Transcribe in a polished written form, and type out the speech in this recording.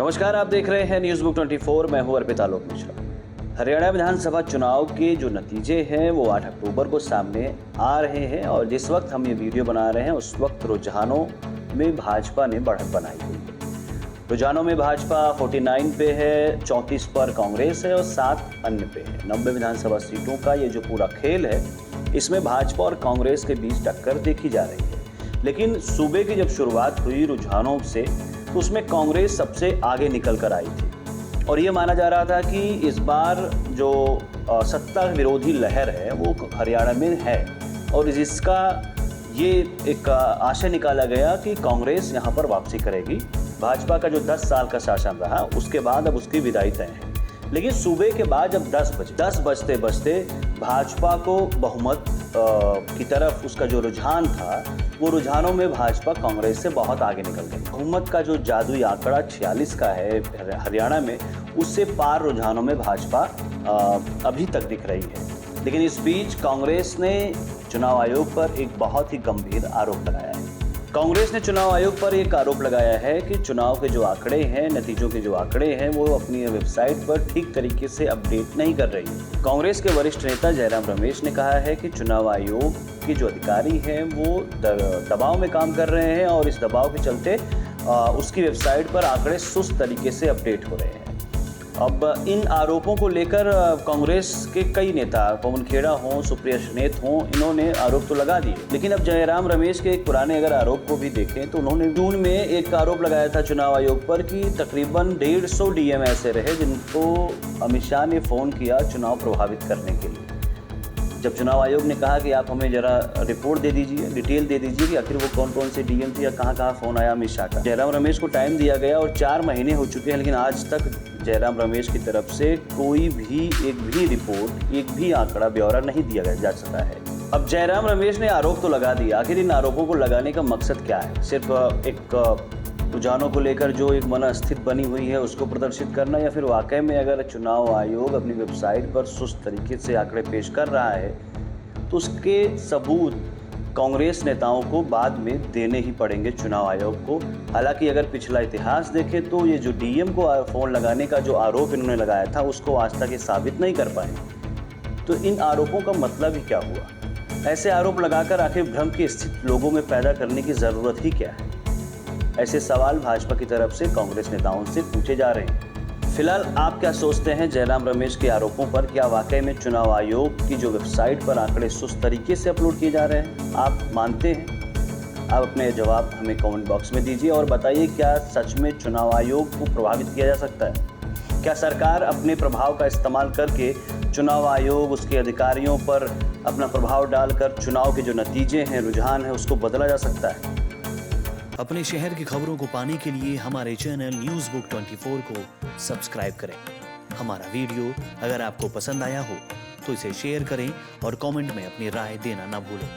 नमस्कार, आप देख रहे हैं न्यूज़ बुक 24। मैं हूं अर्पित आलोक मिश्रा। हरियाणा विधानसभा चुनाव के जो नतीजे हैं वो 8 अक्टूबर को सामने आ रहे हैं और जिस वक्त हम ये वीडियो बना रहे हैं उस वक्त रुझानों में भाजपा ने बढ़त बनाई हुई है। रुझानों में भाजपा 49 पे है, 34 पर कांग्रेस है और 7 अन्य पे है। 90 विधानसभा सीटों का ये जो पूरा खेल है इसमें भाजपा और कांग्रेस के बीच टक्कर देखी जा रही है। लेकिन सूबे की जब शुरुआत हुई रुझानों से तो उसमें कांग्रेस सबसे आगे निकल कर आई थी और ये माना जा रहा था कि इस बार जो सत्ता विरोधी लहर है वो हरियाणा में है और इसका ये एक आशय निकाला गया कि कांग्रेस यहाँ पर वापसी करेगी। भाजपा का जो 10 साल का शासन रहा उसके बाद अब उसकी विदाई तय है। लेकिन सूबे के बाद जब 10 बजते बजते भाजपा को बहुमत की तरफ उसका जो रुझान था वो रुझानों में भाजपा कांग्रेस से बहुत आगे निकल गई। बहुमत का जो जादुई आंकड़ा 46 का है हरियाणा में, उससे पार रुझानों में भाजपा अभी तक दिख रही है। लेकिन इस बीच कांग्रेस ने चुनाव आयोग पर एक बहुत ही गंभीर आरोप लगाया है। कांग्रेस ने चुनाव आयोग पर एक आरोप लगाया है कि चुनाव के जो आंकड़े हैं, नतीजों के जो आंकड़े हैं वो अपनी वेबसाइट पर ठीक तरीके से अपडेट नहीं कर रही है। कांग्रेस के वरिष्ठ नेता जयराम रमेश ने कहा है कि चुनाव आयोग के जो अधिकारी हैं वो दबाव में काम कर रहे हैं और इस दबाव के चलते उसकी वेबसाइट पर आंकड़े सुस्त तरीके से अपडेट हो रहे हैं। अब इन आरोपों को लेकर कांग्रेस के कई नेता, पवन खेड़ा हों, सुप्रिया सुनेत हों, इन्होंने आरोप तो लगा दिए। लेकिन अब जयराम रमेश के एक पुराने अगर आरोप को भी देखें तो उन्होंने जून में एक आरोप लगाया था चुनाव आयोग पर कि तकरीबन 150 डीएम ऐसे रहे जिनको अमित शाह ने फ़ोन किया चुनाव प्रभावित करने के लिए। जब चुनाव आयोग ने कहा कि आप हमें जरा रिपोर्ट दे दीजिए, डिटेल दे दीजिए कि आखिर वो कौन कौन से डीएम थे या कहाँ फ़ोन आया अमित शाह का। जयराम रमेश को टाइम दिया गया और 4 महीने हो चुके हैं, लेकिन आज तक जयराम रमेश की तरफ से एक भी रिपोर्ट, एक भी आंकड़ा, ब्यौरा नहीं दिया जा सका है। अब जयराम रमेश ने आरोप तो लगा दिया, आखिर इन आरोपों को लगाने का मकसद क्या है? सिर्फ एक रुझानों को लेकर जो एक मनस्थिति बनी हुई है उसको प्रदर्शित करना, या फिर वाकई में अगर चुनाव आयोग अपनी वेबसाइट पर सुस्त तरीके से आंकड़े पेश कर रहा है तो उसके सबूत कांग्रेस नेताओं को बाद में देने ही पड़ेंगे चुनाव आयोग को। हालांकि अगर पिछला इतिहास देखें तो ये जो डीएम को फ़ोन लगाने का जो आरोप इन्होंने लगाया था उसको आज तक ये साबित नहीं कर पाए। तो इन आरोपों का मतलब ही क्या हुआ? ऐसे आरोप लगाकर आखिर भ्रम की स्थिति लोगों में पैदा करने की ज़रूरत ही क्या है? ऐसे सवाल भाजपा की तरफ से कांग्रेस नेताओं से पूछे जा रहे हैं। फिलहाल आप क्या सोचते हैं जयराम रमेश के आरोपों पर? क्या वाकई में चुनाव आयोग की जो वेबसाइट पर आंकड़े सुस्त तरीके से अपलोड किए जा रहे हैं? आप मानते हैं? आप अपने जवाब हमें कमेंट बॉक्स में दीजिए और बताइए, क्या सच में चुनाव आयोग को प्रभावित किया जा सकता है? क्या सरकार अपने प्रभाव का इस्तेमाल करके चुनाव आयोग, उसके अधिकारियों पर अपना प्रभाव डालकर चुनाव के जो नतीजे हैं, रुझान है, उसको बदला जा सकता है? अपने शहर की खबरों को पाने के लिए हमारे चैनल न्यूज़ बुक 24 को सब्सक्राइब करें। हमारा वीडियो अगर आपको पसंद आया हो तो इसे शेयर करें और कमेंट में अपनी राय देना ना भूलें।